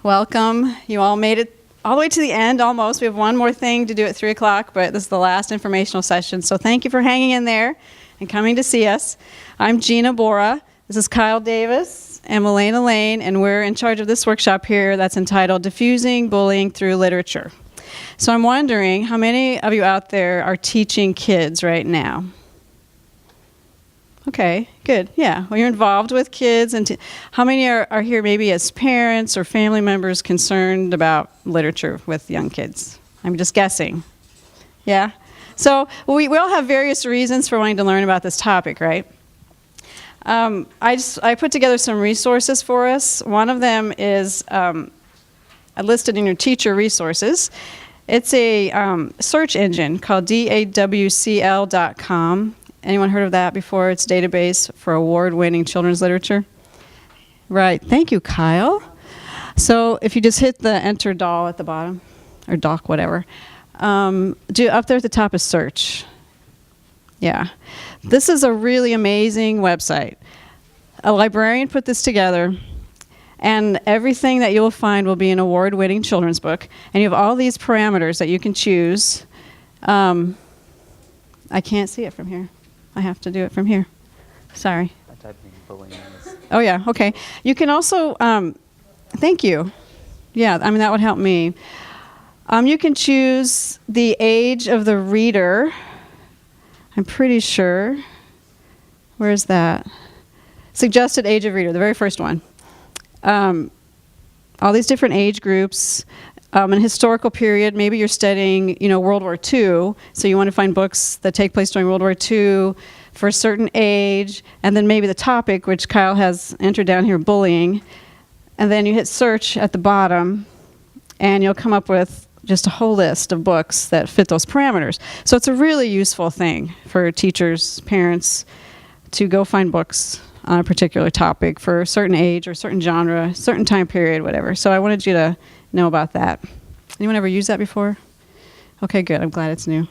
Welcome. You all made it all the way to the end almost. We have one more thing to do at 3 o'clock, but this is the last informational session. So thank you for hanging in there and coming to see us. I'm Jena Borah. This is Kyle Davis and Melaina Lane, and we're in charge of this workshop here that's entitled Diffusing Bullying Through Literature. So I'm wondering, how many of you out there are teaching kids right now? Okay, good. Yeah, well, you're involved with kids. And how many are here maybe as parents or family members concerned about literature with young kids? I'm just guessing. Yeah? So we all have various reasons for wanting to learn about this topic, right? I put together some resources for us. One of them is listed in your teacher resources. It's a search engine called dawcl.com. Anyone heard of that before? It's a database for award-winning children's literature. Right. Thank you, Kyle. So if you just hit the enter doll at the bottom, or doc, whatever, up there at the top is search. Yeah. This is a really amazing website. A librarian put this together, and everything that you'll find will be an award-winning children's book. And you have all these parameters that you can choose. I can't see it from here. I have to do it from here. Sorry. I typed in bullying. Oh, yeah. Okay. You can also, thank you. Yeah, I mean, that would help me. You can choose the age of the reader. I'm pretty sure. Where is that? Suggested age of reader, the very first one. All these different age groups. An historical period, maybe you're studying, World War II, so you want to find books that take place during World War II for a certain age, and then maybe the topic, which Kyle has entered down here, bullying, and then you hit search at the bottom, and you'll come up with just a whole list of books that fit those parameters. So it's a really useful thing for teachers, parents, to go find books on a particular topic for a certain age or certain genre, certain time period, whatever. So I wanted you to know about that. Anyone ever used that before? Okay, good. I'm glad it's new.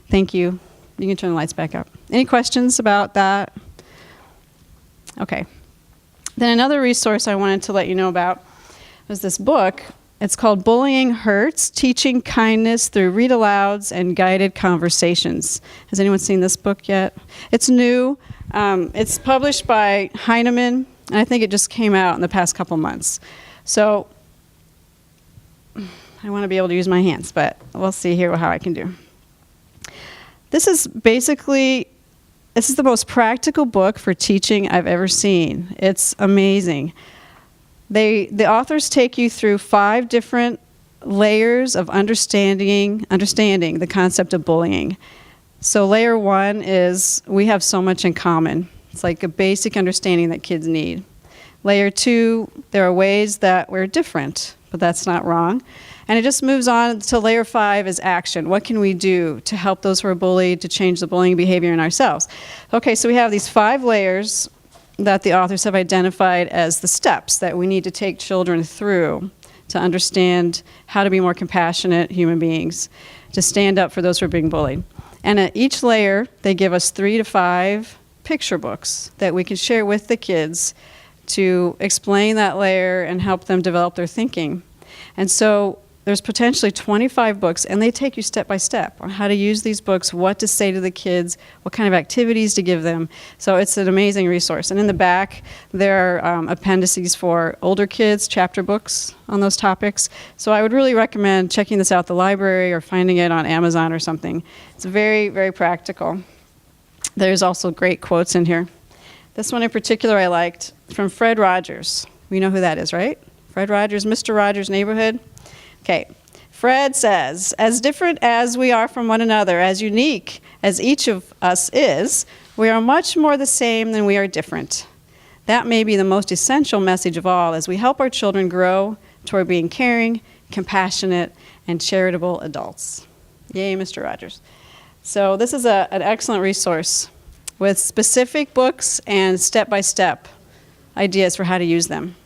Thank you. You can turn the lights back up. Any questions about that? Okay. Then another resource I wanted to let you know about was this book. It's called Bullying Hurts, Teaching Kindness Through Read-Alouds and Guided Conversations. Has anyone seen this book yet? It's new. It's published by Heinemann, and I think it just came out in the past couple months. So I want to be able to use my hands, but we'll see here how I can do. This is the most practical book for teaching I've ever seen. It's amazing. The authors take you through 5 different layers of understanding the concept of bullying. So layer 1 is we have so much in common. It's like a basic understanding that kids need. Layer 2, there are ways that we're different, but that's not wrong. And it just moves on to layer 5 is action. What can we do to help those who are bullied to change the bullying behavior in ourselves? Okay, so we have these 5 layers that the authors have identified as the steps that we need to take children through to understand how to be more compassionate human beings, to stand up for those who are being bullied. And at each layer, they give us 3 to 5 picture books that we can share with the kids to explain that layer and help them develop their thinking. And so there's potentially 25 books, and they take you step by step on how to use these books, what to say to the kids, what kind of activities to give them. So it's an amazing resource. And in the back, there are appendices for older kids, chapter books on those topics. So I would really recommend checking this out at the library or finding it on Amazon or something. It's very, very practical. There's also great quotes in here. This one in particular I liked, from Fred Rogers. We know who that is, right? Fred Rogers, Mr. Rogers' Neighborhood. Okay, Fred says, as different as we are from one another, as unique as each of us is, we are much more the same than we are different. That may be the most essential message of all as we help our children grow toward being caring, compassionate, and charitable adults. Yay, Mr. Rogers. So this is an excellent resource with specific books and step-by-step ideas for how to use them.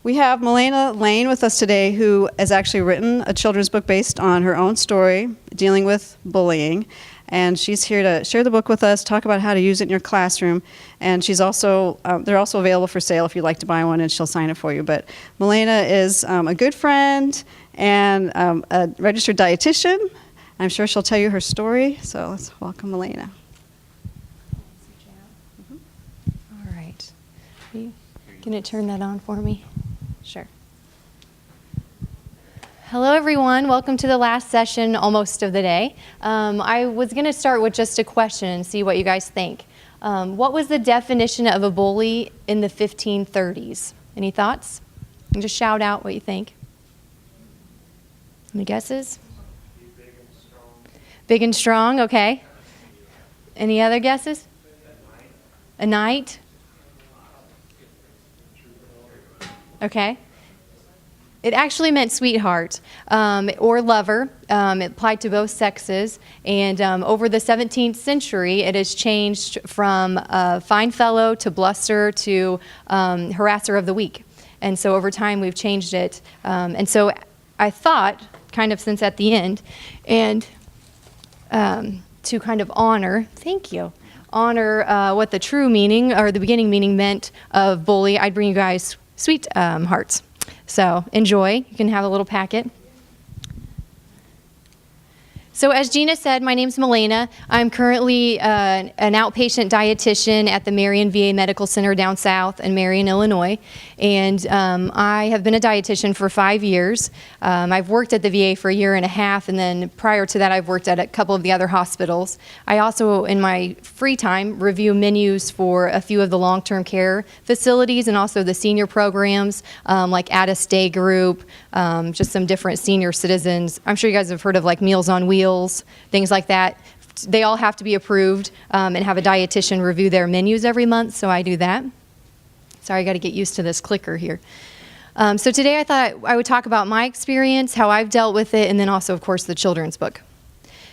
We have Melaina Lane with us today, who has actually written a children's book based on her own story dealing with bullying. and she's here to share the book with us, talk about how to use it in your classroom. And she's also, they're also available for sale if you'd like to buy one, and she'll sign it for you. But Melaina is a good friend and a registered dietitian. I'm sure she'll tell you her story. So let's welcome Melaina. All right. Are you going to turn that on for me? Sure. Hello, everyone. Welcome to the last session, almost, of the day. I was going to start with just a question and see what you guys think. What was the definition of a bully in the 1530s? Any thoughts? And just shout out what you think. Any guesses? Big and strong. Big and strong, okay. Any other guesses? A knight? Okay. It actually meant sweetheart or lover. It applied to both sexes. And over the 17th century, it has changed from fine fellow to bluster to harasser of the weak. And so over time, we've changed it. And so I thought, kind of since at the end, and to kind of honor, thank you, honor what the true meaning or the beginning meaning meant of bully, I'd bring you guys sweet hearts. So enjoy. You can have a little packet. So as Jena said, my name's Melaina. I'm currently an outpatient dietitian at the Marion VA Medical Center down south in Marion, Illinois. And I have been a dietitian for 5 years. I've worked at the VA for 1.5 years, and then prior to that, I've worked at a couple of the other hospitals. I also, in my free time, review menus for a few of the long-term care facilities and also the senior programs, like Addis Day Group, just some different senior citizens. I'm sure you guys have heard of like Meals on Wheels, things like that. They all have to be approved and have a dietitian review their menus every month, so I do that. Sorry, I got to get used to this clicker here. So today I thought I would talk about my experience, how I've dealt with it, and then also, of course, the children's book.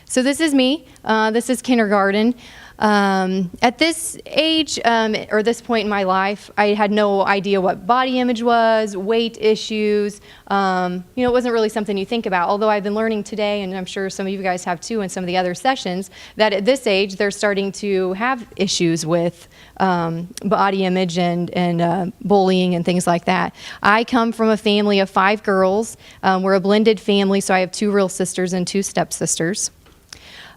So this is me. This is kindergarten. At this age, or this point in my life, I had no idea what body image was, weight issues. It wasn't really something you think about, although I've been learning today, and I'm sure some of you guys have too in some of the other sessions, that at this age, they're starting to have issues with body image and bullying and things like that. I come from a family of 5 girls. We're a blended family, so I have 2 real sisters and 2 stepsisters.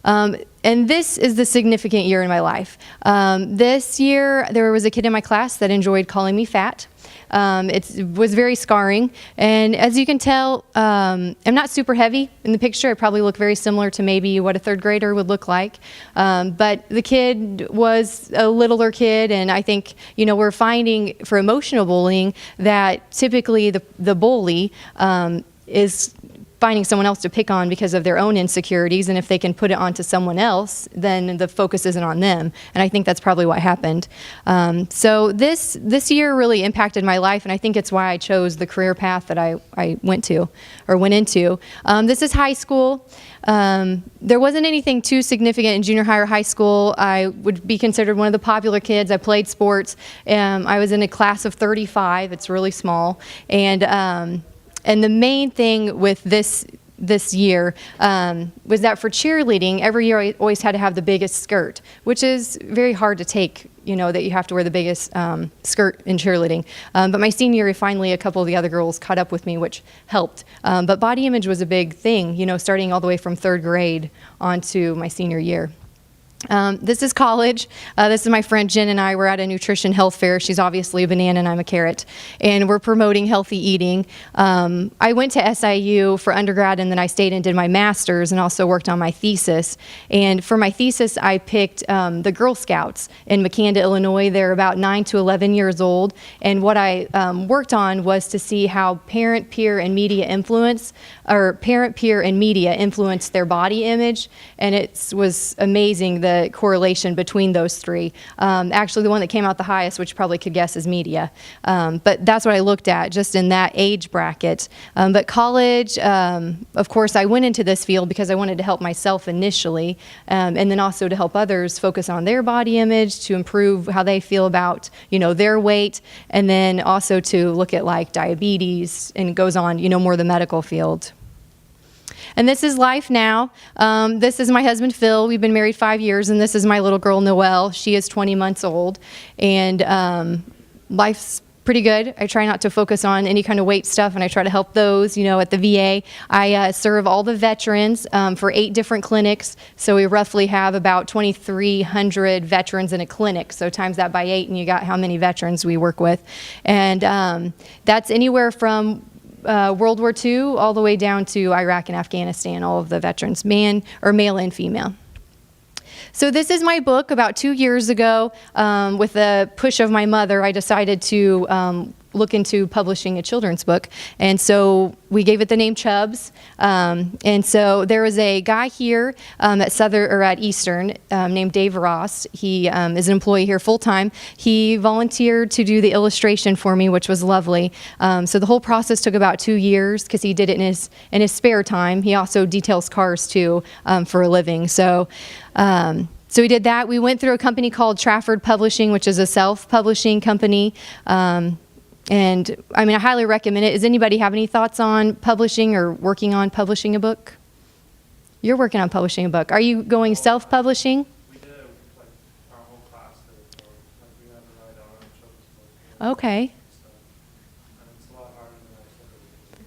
And this is the significant year in my life. This year, there was a kid in my class that enjoyed calling me fat. It was very scarring. And as you can tell, I'm not super heavy in the picture. I probably look very similar to maybe what a 3rd grader would look like. But the kid was a littler kid, and I think, we're finding for emotional bullying that typically the bully is finding someone else to pick on because of their own insecurities, and if they can put it onto someone else, then the focus isn't on them. And I think that's probably what happened. So this year really impacted my life, and I think it's why I chose the career path that I went into. This is high school. There wasn't anything too significant in junior high or high school. I would be considered one of the popular kids. I played sports. I was in a class of 35. It's really small. And the main thing with this year was that for cheerleading, every year I always had to have the biggest skirt, which is very hard to take, that you have to wear the biggest skirt in cheerleading. But my senior year, finally, a couple of the other girls caught up with me, which helped. But body image was a big thing, starting all the way from 3rd grade on to my senior year. This is college. This is my friend Jen and I. We're at a nutrition health fair. She's obviously a banana and I'm a carrot. And we're promoting healthy eating. I went to SIU for undergrad, and then I stayed and did my master's and also worked on my thesis. And for my thesis, I picked the Girl Scouts in McAnda, Illinois. They're about 9 to 11 years old. And what I worked on was to see how parent, peer, and media influence their body image. And it was amazing, the correlation between those 3. Actually, the one that came out the highest, which you probably could guess, is media. But that's what I looked at, just in that age bracket. But college, of course, I went into this field because I wanted to help myself initially, and then also to help others focus on their body image, to improve how they feel about, their weight, and then also to look at like diabetes, and it goes on, more the medical field. And this is life now. This is my husband, Phil. We've been married 5 years, and this is my little girl, Noelle. She is 20 months old, and life's pretty good. I try not to focus on any kind of weight stuff, and I try to help those, at the VA. I serve all the veterans for 8 different clinics, so we roughly have about 2,300 veterans in a clinic, so times that by 8, and you got how many veterans we work with. And that's anywhere from World War II all the way down to Iraq and Afghanistan, all of the veterans, male and female. So this is my book. About 2 years ago, with the push of my mother, I decided to look into publishing a children's book. And so we gave it the name Chubbs. And so there was a guy here at Eastern named Dave Ross. He is an employee here full time. He volunteered to do the illustration for me, which was lovely. So the whole process took about 2 years because he did it in his spare time. He also details cars too for a living. So we did that. We went through a company called Trafford Publishing, which is a self-publishing company. And I highly recommend it. Does anybody have any thoughts on publishing or working on publishing a book? You're working on publishing a book. Are you going self-publishing? We did, like, our whole class did, so, like, we had to write our own children's book. Okay. And stuff. And it's a lot harder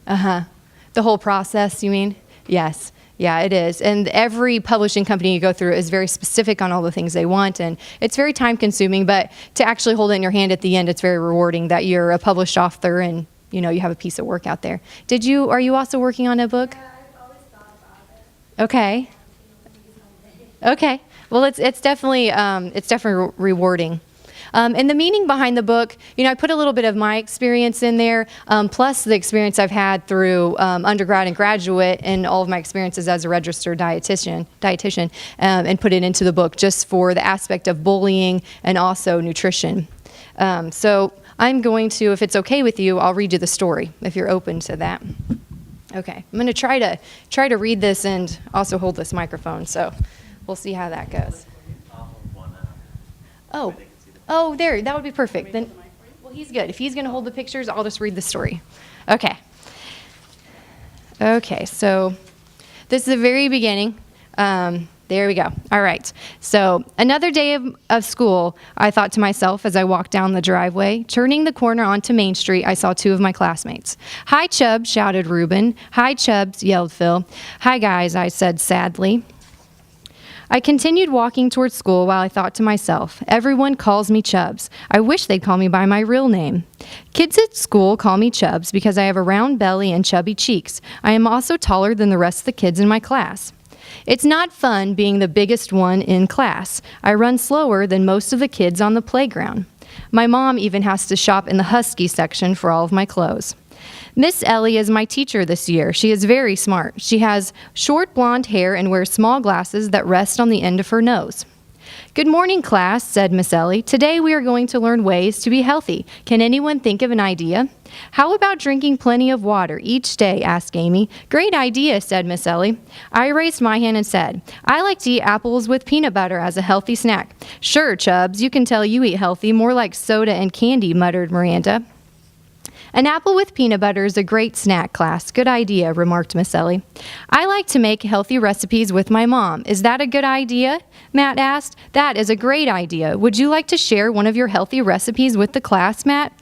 than I expected. The whole process, you mean? Yes. Yeah, it is. And every publishing company you go through is very specific on all the things they want, and it's very time consuming, but to actually hold it in your hand at the end, it's very rewarding that you're a published author and, you have a piece of work out there. Are you also working on a book? Yeah, I've always thought about it. Okay. Okay. Well, it's definitely rewarding. And the meaning behind the book, I put a little bit of my experience in there, plus the experience I've had through undergrad and graduate and all of my experiences as a registered dietitian, and put it into the book just for the aspect of bullying and also nutrition. So I'm going to, if it's okay with you, I'll read you the story if you're open to that. Okay. I'm going to try to read this and also hold this microphone, so we'll see how that goes. Oh, there, that would be perfect. Then, well, he's good. If he's going to hold the pictures, I'll just read the story. Okay. Okay, so this is the very beginning. There we go. All right. So another day of school, I thought to myself as I walked down the driveway. Turning the corner onto Main Street, I saw 2 of my classmates. "Hi, Chubbs," shouted Reuben. "Hi, Chubbs," yelled Phil. "Hi, guys," I said sadly. I continued walking towards school while I thought to myself, everyone calls me Chubbs. I wish they'd call me by my real name. Kids at school call me Chubbs because I have a round belly and chubby cheeks. I am also taller than the rest of the kids in my class. It's not fun being the biggest one in class. I run slower than most of the kids on the playground. My mom even has to shop in the husky section for all of my clothes. Miss Ellie is my teacher this year. She is very smart. She has short blonde hair and wears small glasses that rest on the end of her nose. "Good morning, class," said Miss Ellie. "Today we are going to learn ways to be healthy. Can anyone think of an idea?" "How about drinking plenty of water each day?" asked Amy. "Great idea," said Miss Ellie. I raised my hand and said, "I like to eat apples with peanut butter as a healthy snack." "Sure, Chubbs, you can tell you eat healthy, more like soda and candy," muttered Miranda. "An apple with peanut butter is a great snack, class. Good idea," remarked Miss Ellie. "I like to make healthy recipes with my mom. Is that a good idea?" Matt asked. "That is a great idea. Would you like to share one of your healthy recipes with the class, Matt?"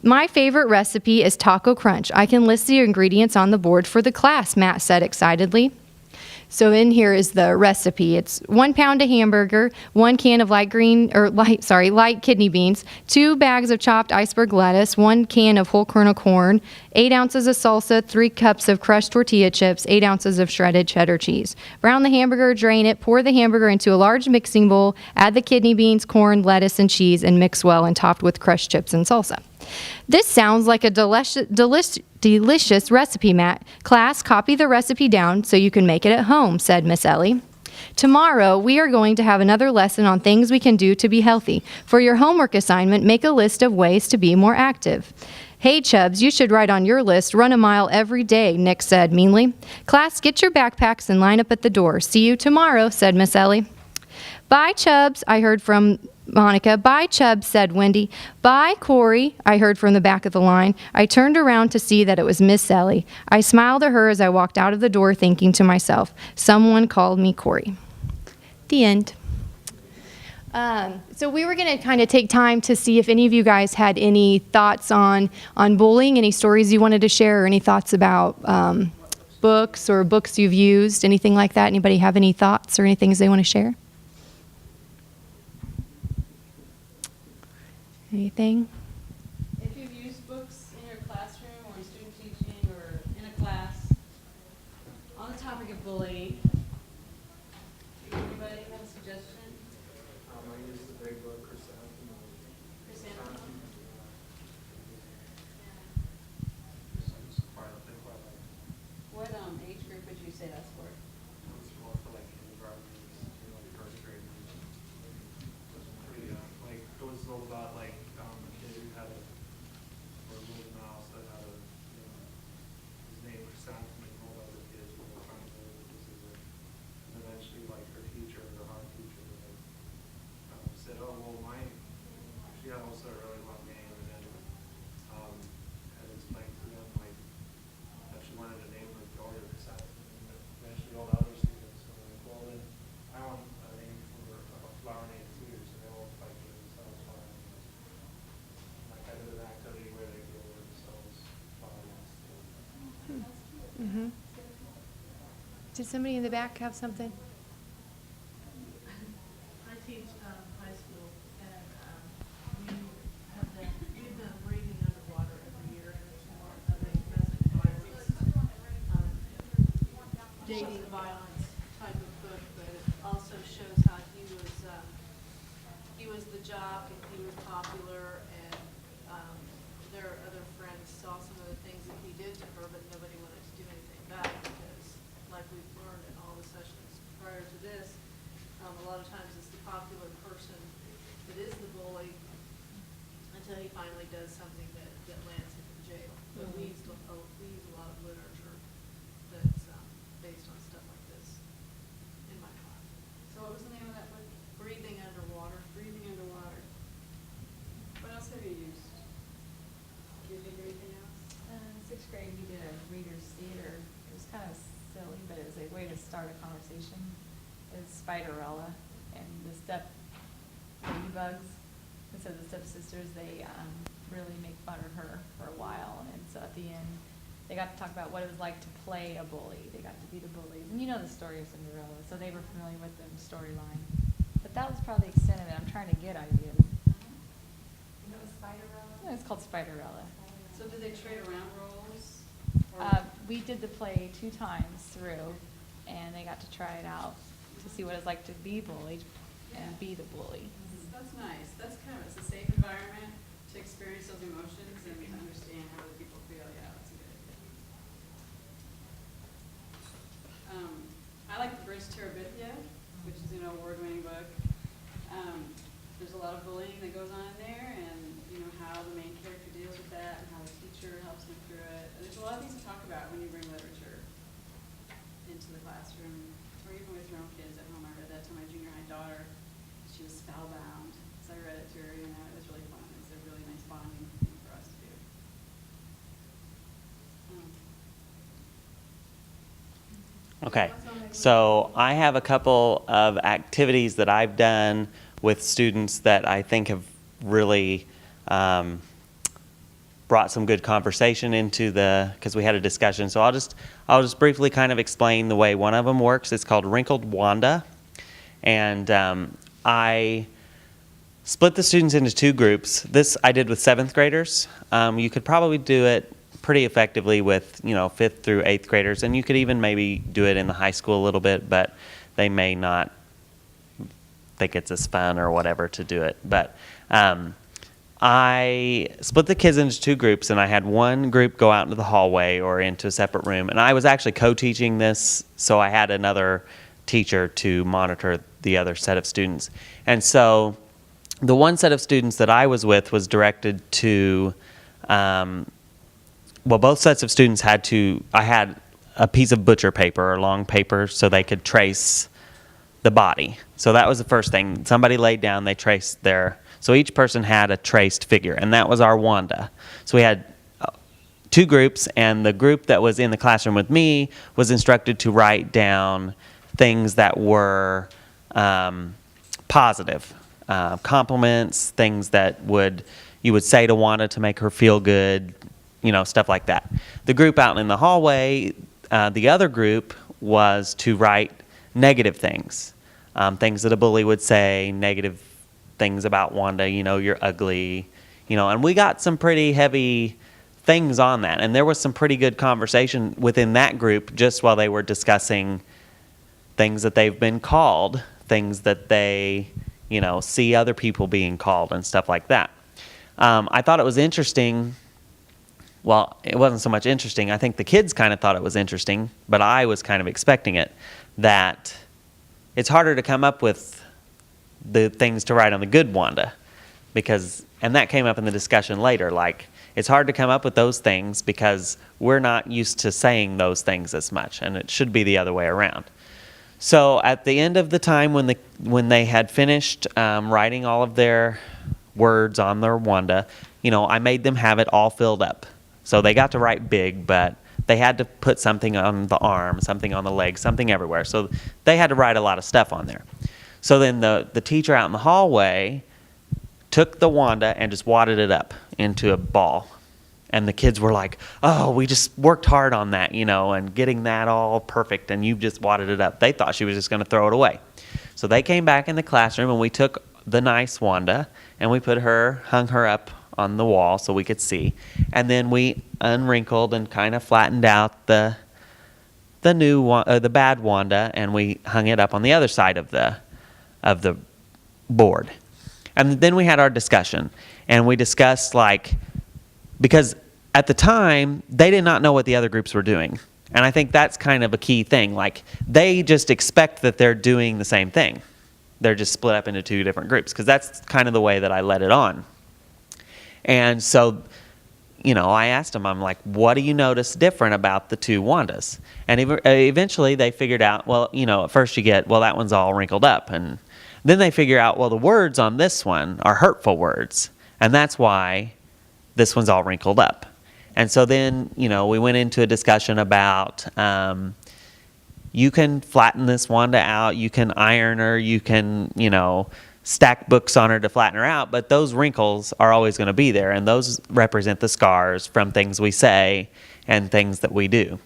"My favorite recipe is Taco Crunch. I can list the ingredients on the board for the class," Matt said excitedly. So in here is the recipe. It's 1 pound of hamburger, 1 can of light kidney beans, 2 bags of chopped iceberg lettuce, 1 can of whole kernel corn, 8 ounces of salsa, 3 cups of crushed tortilla chips, 8 ounces of shredded cheddar cheese. Brown the hamburger, drain it, pour the hamburger into a large mixing bowl, add the kidney beans, corn, lettuce, and cheese, and mix well and topped with crushed chips and salsa. "This sounds like a delicious recipe, Matt. Class, copy the recipe down so you can make it at home," said Miss Ellie. "Tomorrow, we are going to have another lesson on things we can do to be healthy. For your homework assignment, make a list of ways to be more active." "Hey, Chubbs, you should write on your list, run a mile every day," Nick said meanly. "Class, get your backpacks and line up at the door. See you tomorrow," said Miss Ellie. "Bye, Chubbs," I heard from Monica. Bye, Chubb, said Wendy. Bye, Corey, I heard from the back of the line. I turned around to see that it was Miss Ellie. I smiled at her as I walked out of the door, thinking to myself, someone called me Corey. The end. So we were going to kind of take time to see if any of you guys had any thoughts on bullying, any stories you wanted to share, or any thoughts about books or books you've used, anything like that. Anybody have any thoughts or any things they want to share? Anything? If you've used books in your classroom or in student teaching or in a class on the topic of bullying, anybody have a suggestion? I use the big book, Chrysanthemum. It's quite a thing, quite like. What age group would you say that's for? It's more for like kindergarten, like first grade. It's pretty, like, it was all about like a kid who had or a little mouse that had his name was Chrysanthemum, and all the other kids were trying to know this is it. And eventually, like her teacher, her art teacher, like, said, "Oh well, mine." She had also a really long name, and then had explained to them like that she wanted to name her daughter Chrysanthemum, and eventually all the other students were like, "Well then, I want a name for a flower name too," so they all like gave themselves flowers. Like I did an activity where they gave themselves flowers. Mm-hmm. Did somebody in the back have something? I teach high school, and we've been breathing underwater every year, and it's more of a domestic violence, dating violence type of book, but it also shows how he was the jock and he was popular, and their other friends saw some of the things that he did to her, but nobody wanted to do anything back because, like we've learned in all the sessions prior to this, a lot of times it's the popular person that is the bully until he finally does something that lands him in jail. But we use a lot of literature that's based on stuff like this in my class. So what was the name of that book? Breathing Underwater. Breathing Underwater. What else have you used? Do you think of anything else? In sixth grade, we did a reader's theater. It was kind of silly, but it was a way to start a conversation. It was Spiderella and the ladybugs. And so the stepsisters, they really make fun of her for a while. And so at the end, they got to talk about what it was like to play a bully. They got to be the bullies. And you know the story of Cinderella, so they were familiar with the storyline. But that was probably the extent of it. I'm trying to get ideas. You know, Spiderella? Yeah, it's called Spiderella. So did they trade around roles? We did the play 2 times through, and they got to try it out to see what it's like to be bullied and be the bully. That's nice. That's kind of, it's a safe environment to experience those emotions and to understand how other people feel. Yeah, that's a good idea. I like the Bridge to Terabithia, which is an award-winning book. There's a lot of bullying that goes on in there, and you know how the main character deals with that, and how the teacher helps them through it. And there's a lot of things to talk about when you bring literature into the classroom, or even with your own kids at home. I read that to my junior high daughter. She was spellbound, so I read it to her. You know, it was really fun. It's a really nice bonding thing for us to do. Okay, so I have a couple of activities that I've done with students that I think have really brought some good conversation into because we had a discussion. So I'll just briefly kind of explain the way one of them works. It's called Wrinkled Wanda, and I split the students into 2 groups. This I did with 7th graders. You could probably do it pretty effectively with 5th through 8th graders, and you could even maybe do it in the high school a little bit, but they may not think it's as fun or whatever to do it. But I split the kids into 2 groups, and I had one group go out into the hallway or into a separate room, and I was actually co-teaching this, so I had another teacher to monitor the other set of students. And so the one set of students that I was with was directed to both sets of students I had a piece of butcher paper or long paper so they could trace the body. So that was the first thing. Somebody laid down, they traced so each person had a traced figure, and that was our Wanda. So we had two groups, and the group that was in the classroom with me was instructed to write down things that were positive, compliments, things that you would say to Wanda to make her feel good, stuff like that. The group out in the hallway, the other group was to write negative things, things that a bully would say, negative things about Wanda, you're ugly, and we got some pretty heavy things on that. And there was some pretty good conversation within that group just while they were discussing things that they've been called, things that they, see other people being called and stuff like that. I thought it was interesting. Well, it wasn't so much interesting. I think the kids kind of thought it was interesting, but I was kind of expecting it, that it's harder to come up with the things to write on the good Wanda, and that came up in the discussion later, like, it's hard to come up with those things because we're not used to saying those things as much, and it should be the other way around. So at the end of the time when they had finished writing all of their words on their Wanda, I made them have it all filled up. So they got to write big, but they had to put something on the arm, something on the leg, something everywhere. So they had to write a lot of stuff on there. So then the teacher out in the hallway took the Wanda and just wadded it up into a ball. And the kids were like, oh, we just worked hard on that, and getting that all perfect, and you've just wadded it up. They thought she was just going to throw it away. So they came back in the classroom, and we took the nice Wanda, and we hung her up on the wall so we could see. And then we unwrinkled and kind of flattened out the bad Wanda, and we hung it up on the other side of the board. And then we had our discussion, and we discussed, because at the time, they did not know what the other groups were doing. And I think that's kind of a key thing. They just expect that they're doing the same thing. They're just split up into two different groups, because that's kind of the way that I led it on. And so, I asked them, I'm like, what do you notice different about the two Wandas? And eventually they figured out, well, at first you get, well, that one's all wrinkled up. And then they figure out, well, the words on this one are hurtful words. And that's why this one's all wrinkled up. And so then, we went into a discussion about you can flatten this Wanda out, you can iron her, you can, stack books on her to flatten her out, but those wrinkles are always going to be there, and those represent the scars from things we say and things that we do.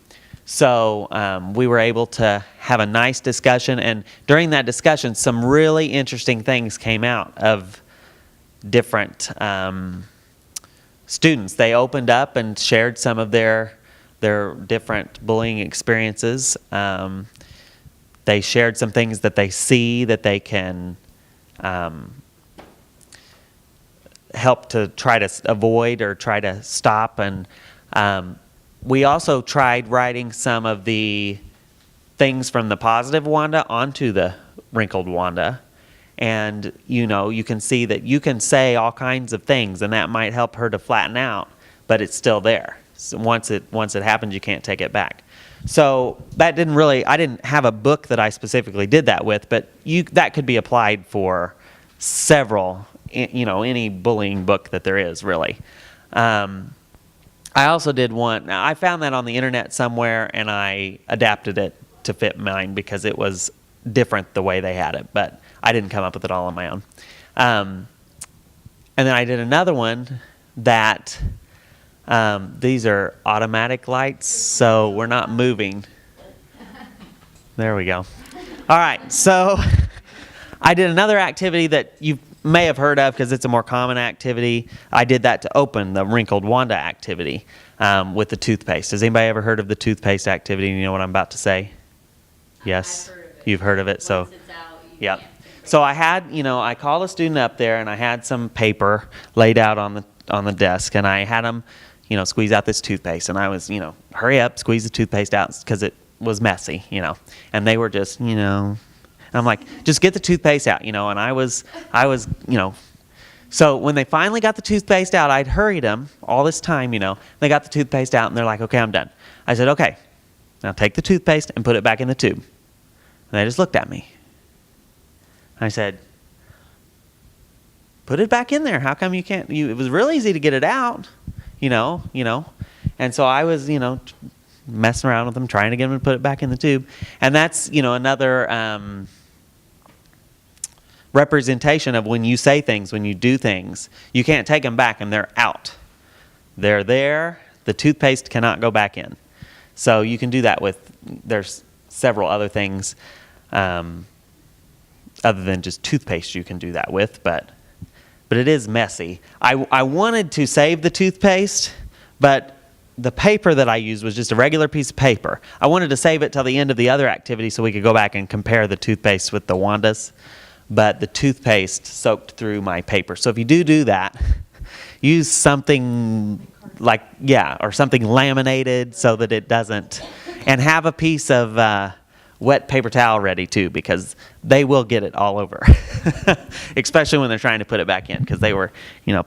So we were able to have a nice discussion, and during that discussion, some really interesting things came out of different students. They opened up and shared some of their different bullying experiences. They shared some things that they see that they can help to try to avoid or try to stop. And we also tried writing some of the things from the positive Wanda onto the wrinkled Wanda. And, you can see that you can say all kinds of things, and that might help her to flatten out, but it's still there. So once it happens, you can't take it back. So that I didn't have a book that I specifically did that with, but that could be applied for several, any bullying book that there is, really. I also did one. Now, I found that on the internet somewhere, and I adapted it to fit mine because it was different the way they had it, but I didn't come up with it all on my own. And then I did another one that these are automatic lights, so we're not moving. There we go. All right, so I did another activity that you may have heard of because it's a more common activity. I did that to open the wrinkled Wanda activity with the toothpaste. Has anybody ever heard of the toothpaste activity? You know what I'm about to say? Yes? I've heard of it. You've heard of it? So, Once it's out, you yep. can't take it So I had, I called a student up there, and I had some paper laid out on the desk, and I had them, squeeze out this toothpaste, and I was, hurry up, squeeze the toothpaste out because it was messy, and they were just, and I'm like, just get the toothpaste out, and I was, so when they finally got the toothpaste out, I'd hurried them all this time, they got the toothpaste out, and they're like, okay, I'm done. I said, okay, now take the toothpaste and put it back in the tube. And they just looked at me. I said, put it back in there. How come you can't? It was real easy to get it out, you know. And so I was, messing around with them, trying to get them to put it back in the tube. And that's, another representation of when you say things, when you do things, you can't take them back and they're out. They're there. The toothpaste cannot go back in. So you can do that with, there's several other things other than just toothpaste you can do that with, but it is messy. I wanted to save the toothpaste, but the paper that I used was just a regular piece of paper. I wanted to save it till the end of the other activity so we could go back and compare the toothpaste with the Wandas, but the toothpaste soaked through my paper. So if you do that, use something like, or something laminated so that it doesn't, and have a piece of wet paper towel ready too, because they will get it all over, especially when they're trying to put it back in, because they were,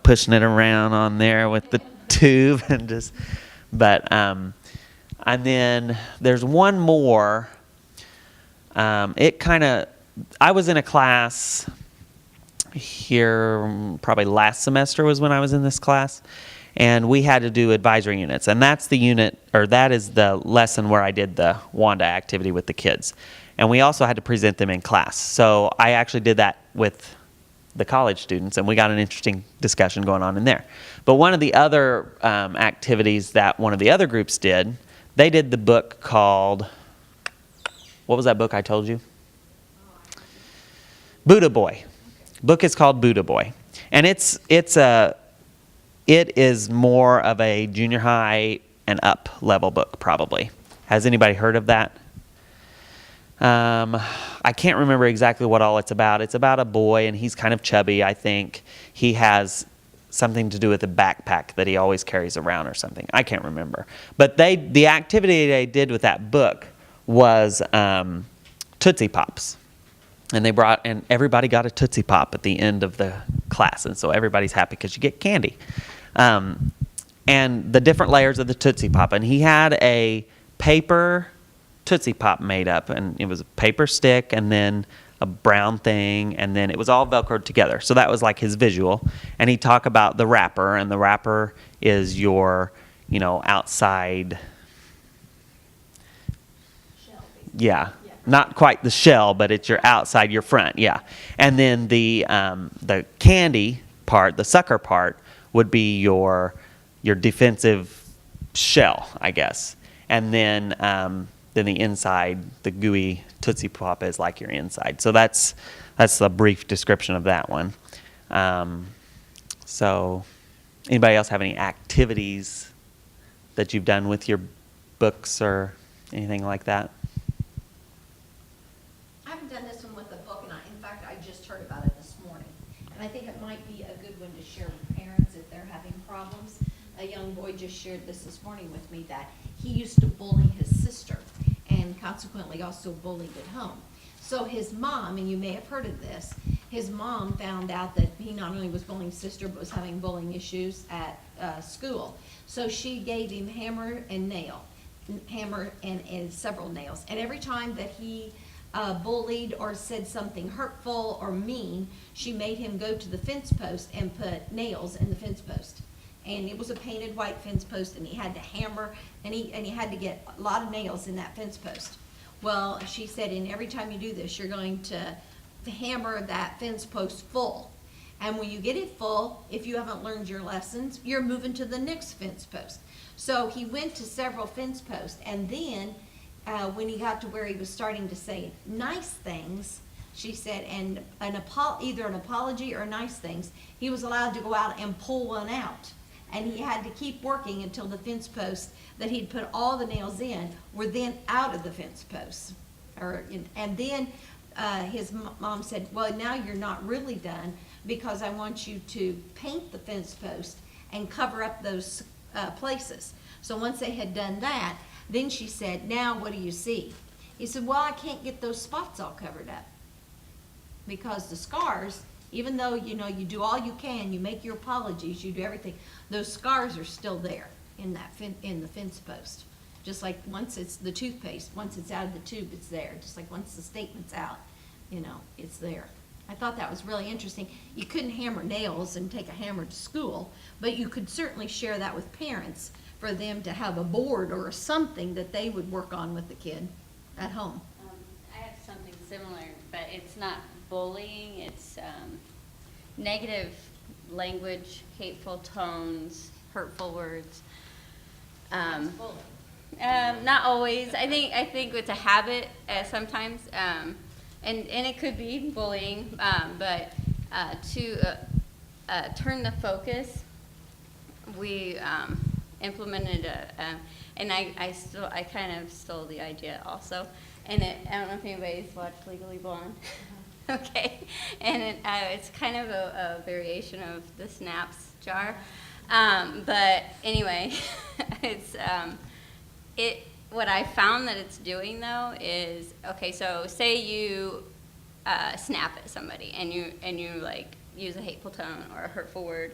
pushing it around on there with the tube and just, but, and then there's one more, I was in a class here, probably last semester was when I was in this class, and we had to do advisory units, and that's the unit, or that is the lesson where I did the Wanda activity with the kids. And we also had to present them in class. So I actually did that with the college students, and we got an interesting discussion going on in there. But one of the other activities that one of the other groups did, they did the book called, what was that book I told you? Buddha Boy. Book is called Buddha Boy. And it is more of a junior high and up level book, probably. Has anybody heard of that? I can't remember exactly what all it's about. It's about a boy, and he's kind of chubby, I think. He has something to do with a backpack that he always carries around or something. I can't remember. But the activity they did with that book was Tootsie Pops. And and everybody got a Tootsie Pop at the end of the class. And so everybody's happy because you get candy. And the different layers of the Tootsie Pop. And he had a paper Tootsie Pop made up. And it was a paper stick and then a brown thing. And then it was all Velcroed together. So that was like his visual. And he'd talk about the wrapper. And the wrapper is your, outside. Shell, Yeah. Not quite the shell, but it's your outside, your front, yeah. And then the candy part, the sucker part, would be your defensive shell, I guess. And then the inside, the gooey Tootsie Pop is like your inside. So that's a brief description of that one. So anybody else have any activities that you've done with your books or anything like that? I haven't done this one with a book, and in fact, I just heard about it this morning. And I think it might be a good one to share with parents if they're having problems. A young boy just shared this morning with me that he used to bully his sister and consequently also bullied at home. So his mom, and you may have heard of this, his mom found out that he not only was bullying his sister, but was having bullying issues at school. So she gave him hammer and several nails. And every time that he bullied or said something hurtful or mean, she made him go to the fence post and put nails in the fence post. And it was a painted white fence post, and he had to hammer, and he had to get a lot of nails in that fence post. Well, she said, and every time you do this, you're going to hammer that fence post full. And when you get it full, if you haven't learned your lessons, you're moving to the next fence post. So he went to several fence posts, and then when he got to where he was starting to say nice things, she said, and either an apology or nice things, he was allowed to go out and pull one out. And he had to keep working until the fence posts that he'd put all the nails in were then out of the fence posts. And then his mom said, well, now you're not really done, because I want you to paint the fence post and cover up those places. So once they had done that, then she said, now what do you see? He said, well, I can't get those spots all covered up, because the scars, even though you do all you can, you make your apologies, you do everything, those scars are still there in the fence post. Just like once it's the toothpaste, once it's out of the tube, it's there. Just like once the statement's out, it's there. I thought that was really interesting. You couldn't hammer nails and take a hammer to school, but you could certainly share that with parents for them to have a board or something that they would work on with the kid at home. I have something similar, but it's not bullying, it's negative language, hateful tones, hurtful words. Not always. I think it's a habit sometimes, and it could be bullying. But to turn the focus, we implemented and I kind of stole the idea also. And I don't know if anybody's watched Legally Blonde. Okay, and it's kind of a variation of the Snaps jar. But anyway, it's what I found that it's doing though is, okay, so say you snap at somebody and you like use a hateful tone or a hurtful word,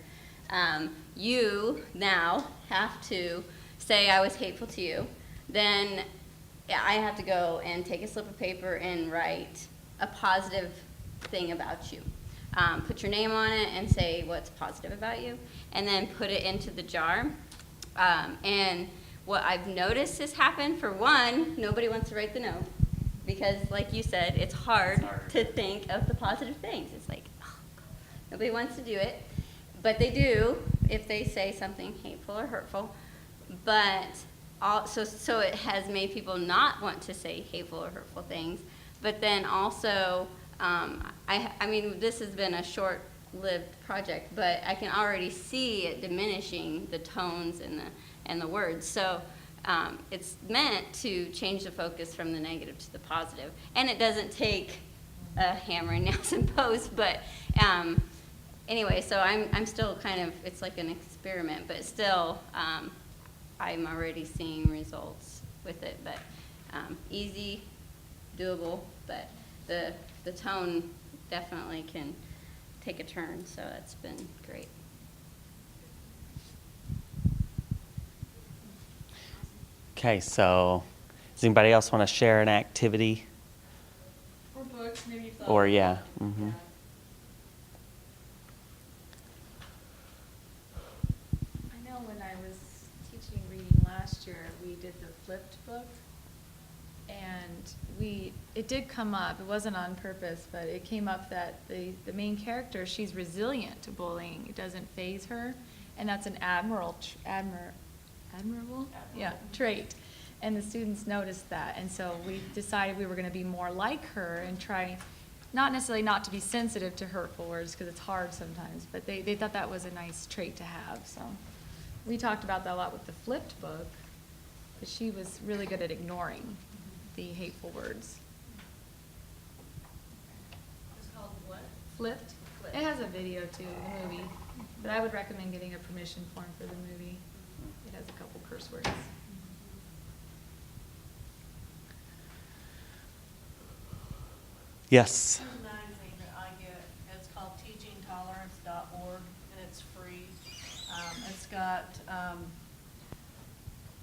you now have to say I was hateful to you. Then I have to go and take a slip of paper and write a positive thing about you. Put your name on it and say what's positive about you, and then put it into the jar. And what I've noticed has happened, for one, nobody wants to write the note, because like you said, it's hard to think of the positive things. It's like, oh, nobody wants to do it, but they do if they say something hateful or hurtful. But so it has made people not want to say hateful or hurtful things. But then also, I mean, this has been a short-lived project, but I can already see it diminishing the tones and the words. So it's meant to change the focus from the negative to the positive. And it doesn't take a hammer and nails and posts, but anyway, so I'm still kind of, it's like an experiment, but still I'm already seeing results with it. But easy, doable, but the tone definitely can take a turn, so that's been great. Okay, so does anybody else want to share an activity? Or books, maybe you've thought. Or yeah. Mm-hmm. I know when I was teaching reading last year, we did the flipped book. And it did come up, it wasn't on purpose, but it came up that the main character, she's resilient to bullying. It doesn't faze her. And that's an admirable? Yeah, trait. And the students noticed that. And so we decided we were going to be more like her and try, not necessarily not to be sensitive to hurtful words, because it's hard sometimes, but they thought that was a nice trait to have. So we talked about that a lot with the flipped book, because she was really good at ignoring the hateful words. It's called what? Flipped? It has a video too, the movie. But I would recommend getting a permission form for the movie. It has a couple curse words. Yes. There's a magazine that I get, it's called teachingtolerance.org, and it's free. It's got,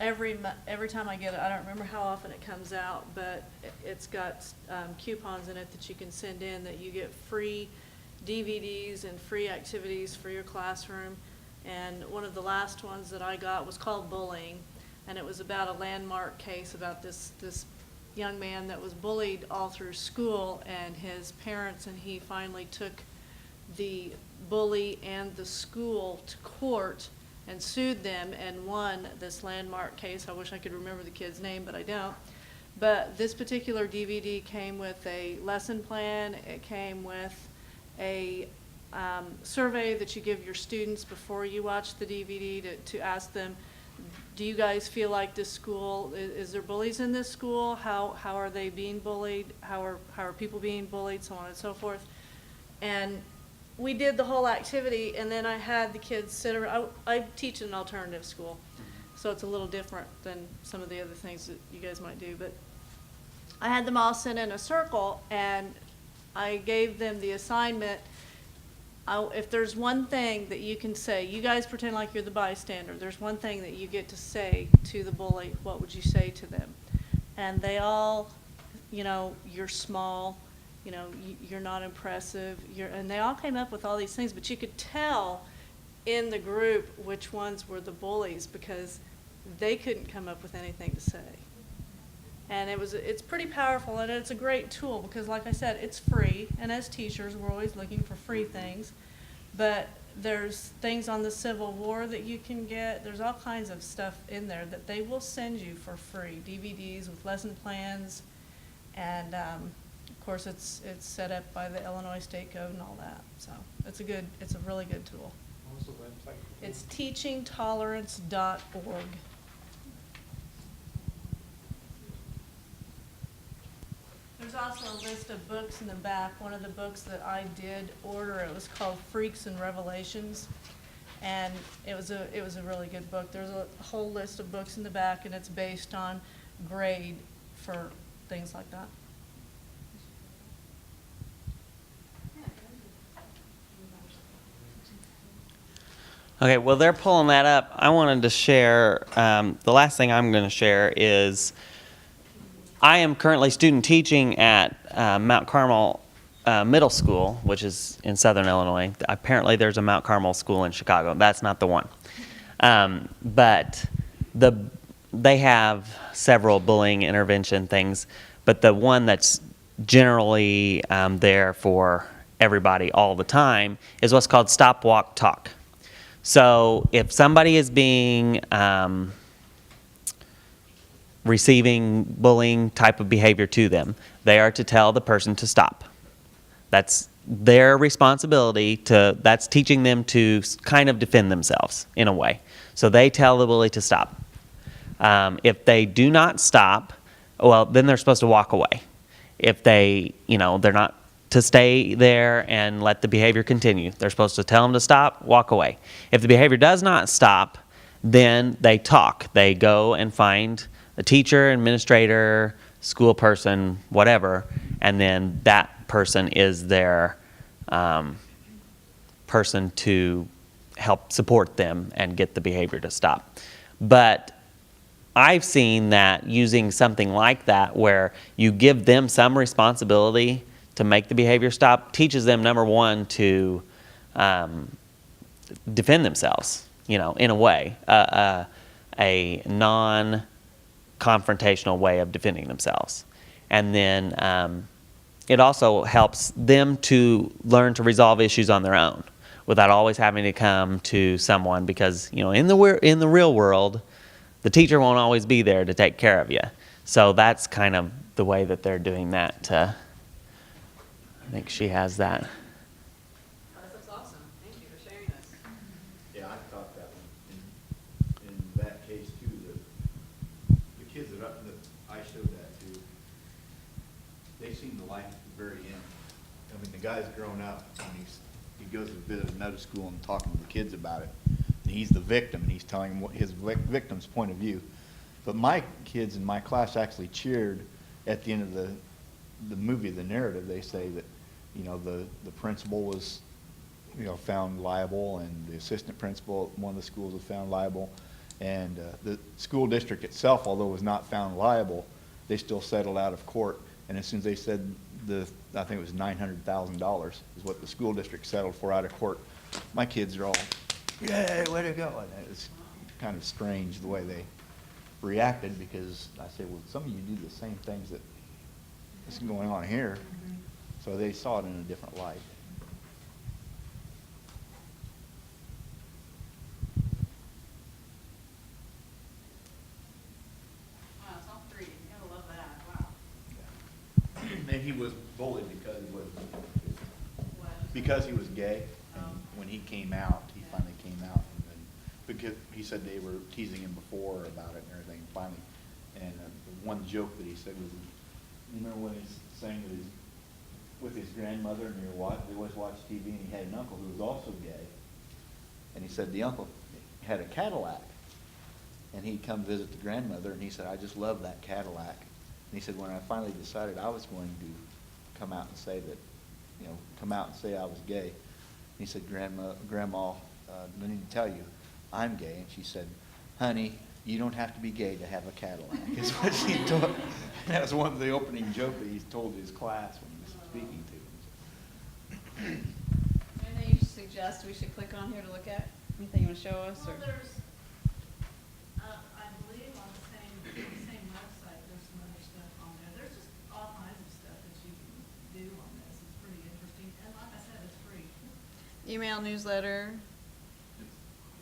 every time I get it, I don't remember how often it comes out, but it's got coupons in it that you can send in that you get free DVDs and free activities for your classroom. And one of the last ones that I got was called Bullying, and it was about a landmark case about this young man that was bullied all through school, and his parents and he finally took the bully and the school to court and sued them and won this landmark case. I wish I could remember the kid's name, but I don't. But this particular DVD came with a lesson plan. It came with a survey that you give your students before you watch the DVD to ask them, do you guys feel like this school, is there bullies in this school? How are they being bullied? How are people being bullied? So on and so forth. And we did the whole activity, and then I had the kids sit around. I teach in an alternative school, so it's a little different than some of the other things that you guys might do. But I had them all sit in a circle, and I gave them the assignment. If there's one thing that you can say, you guys pretend like you're the bystander. There's one thing that you get to say to the bully. What would you say to them? And they all, you're small, you know, you're not impressive, and they all came up with all these things, but you could tell in the group which ones were the bullies because they couldn't come up with anything to say. And it's pretty powerful, and it's a great tool because, like I said, it's free, and as teachers, we're always looking for free things. But there's things on the Civil War that you can get. There's all kinds of stuff in there that they will send you for free, DVDs with lesson plans, and of course, it's set up by the Illinois State Code and all that. So it's a really good tool. What was the website? It's teachingtolerance.org. There's also a list of books in the back. One of the books that I did order, it was called Freaks and Revelations, and it was a really good book. There's a whole list of books in the back, and it's based on grade for things like that. Okay, well, they're pulling that up. I wanted to share, the last thing I'm going to share is I am currently student teaching at Mount Carmel Middle School, which is in Southern Illinois. Apparently there's a Mount Carmel school in Chicago. That's not the one. But they have several bullying intervention things, but the one that's generally there for everybody all the time is what's called Stop, Walk, Talk. So if somebody is being receiving bullying type of behavior to them, they are to tell the person to stop. That's their responsibility that's teaching them to kind of defend themselves in a way. So they tell the bully to stop. If they do not stop, well, then they're supposed to walk away. If they're not to stay there and let the behavior continue. They're supposed to tell them to stop, walk away. If the behavior does not stop, then they talk. They go and find a teacher, administrator, school person, whatever, and then that person is their person to help support them and get the behavior to stop. But I've seen that using something like that where you give them some responsibility to make the behavior stop teaches them, number one, to defend themselves, in a way, a non-confrontational way of defending themselves. And then it also helps them to learn to resolve issues on their own without always having to come to someone because, in the real world, the teacher won't always be there to take care of you. So that's kind of the way that they're doing that. I think she has that. That's awesome. Thank you for sharing this. Yeah, I thought that in that case too, the kids that I showed that to, they seem to like it at the very end. I mean, the guy's grown up and he goes to visit another school and talking to the kids about it. And he's the victim and he's telling them what his victim's point of view. But my kids in my class actually cheered at the end of the movie, the narrative. They say that, the principal was, found liable, and the assistant principal at one of the schools was found liable, and the school district itself, although it was not found liable, they still settled out of court. And as soon as they said I think it was $900,000 is what the school district settled for out of court, my kids are all, yay, way to go. And it's kind of strange the way they reacted because I say, well, some of you do the same things that is going on here. Mm-hmm. So they saw it in a different light. Wow, it's all free. You gotta love that. Wow. Yeah. And he was bullied because he was gay. And when he came out, he finally came out, and then because he said they were teasing him before about it and everything. Finally, and the one joke that he said was, you remember when he's saying that with his grandmother, and they always watched TV, and he had an uncle who was also gay, and he said the uncle had a Cadillac, and he'd come visit the grandmother, and he said, I just love that Cadillac. And he said, when I finally decided I was going to come out and say that, come out and say I was gay, he said, Grandma, I need to tell you, I'm gay. And she said, honey, you don't have to be gay to have a Cadillac, is what she told. That was one of the opening jokes that he told his class when he was speaking to. Anything you suggest we should click on here to look at? Anything you want to show us? Well, there's, I believe on the same website, there's some other stuff on there. There's just all kinds of stuff that you can do on this. It's pretty interesting, and like I said, it's free. Email, newsletter,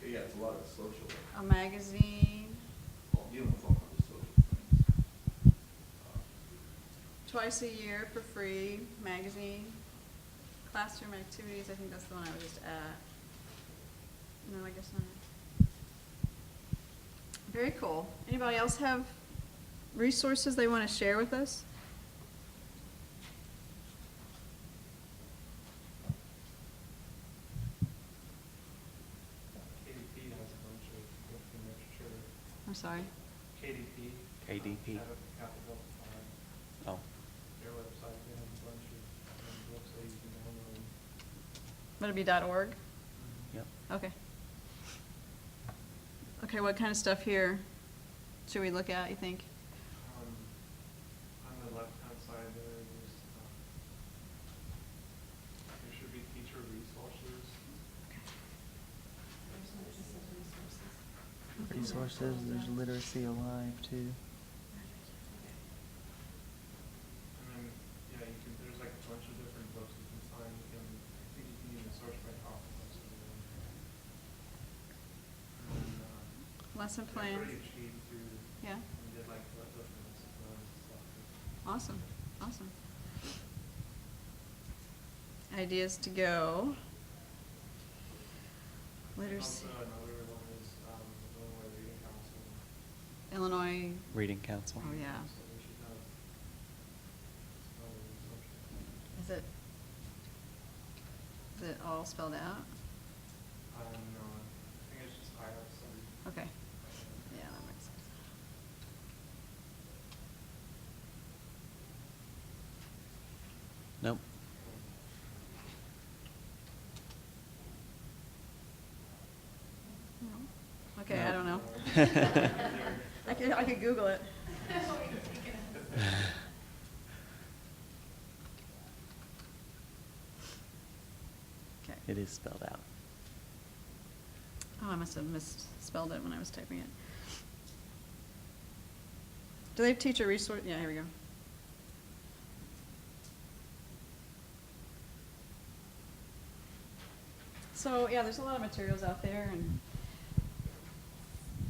Yeah, it's a lot of social, a magazine, dealing with all kinds of social things. twice a year for free, magazine, classroom activities, I think that's the one I was just at. No, I guess not. Very cool. Anybody else have resources they want to share with us? KDP has a bunch of working literature. I'm sorry. KDP. KDP. Capital, Oh, their website, they have a bunch of books that you can download. Would it be .org? yep. Okay. Okay, what kind of stuff here should we look at, you think? On the left-hand side there should be teacher resources. Resources, there's Literacy Alive too. And then, yeah, there's like a bunch of different books you can find. I think you can even search by topic. And then, Lesson they're plans. pretty cheap too. Yeah. And did like different lesson plans and stuff. Awesome, awesome. Ideas to go. Literacy. Also another one is Illinois Reading Council. Illinois, Reading Council. oh yeah. So we should have some Is it all spelled out? no, I think it's just highlights. Okay. Yeah, that makes sense. Nope. No. Okay, I don't know. I could Google it. Okay. It is spelled out. Oh, I must have misspelled it when I was typing it. Do they have teacher resource? Yeah, here we go. So, yeah, there's a lot of materials out there, and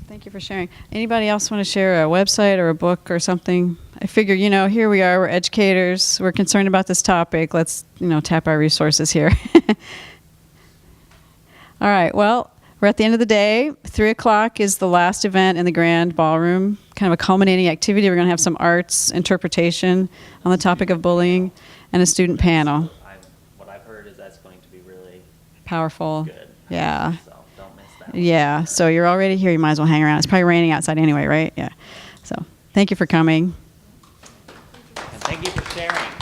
thank you for sharing. Anybody else want to share a website or a book or something? I figure, here we are, we're educators, we're concerned about this topic. Let's, tap our resources here. All right, well, we're at the end of the day. 3 o'clock is the last event in the grand ballroom, kind of a culminating activity. We're going to have some arts interpretation on the topic of bullying and a student panel. What I've heard is that's going to be really Powerful. good. Yeah. So don't miss that one. Yeah, so you're already here. You might as well hang around. It's probably raining outside anyway, right? Yeah. So thank you for coming. And thank you for sharing.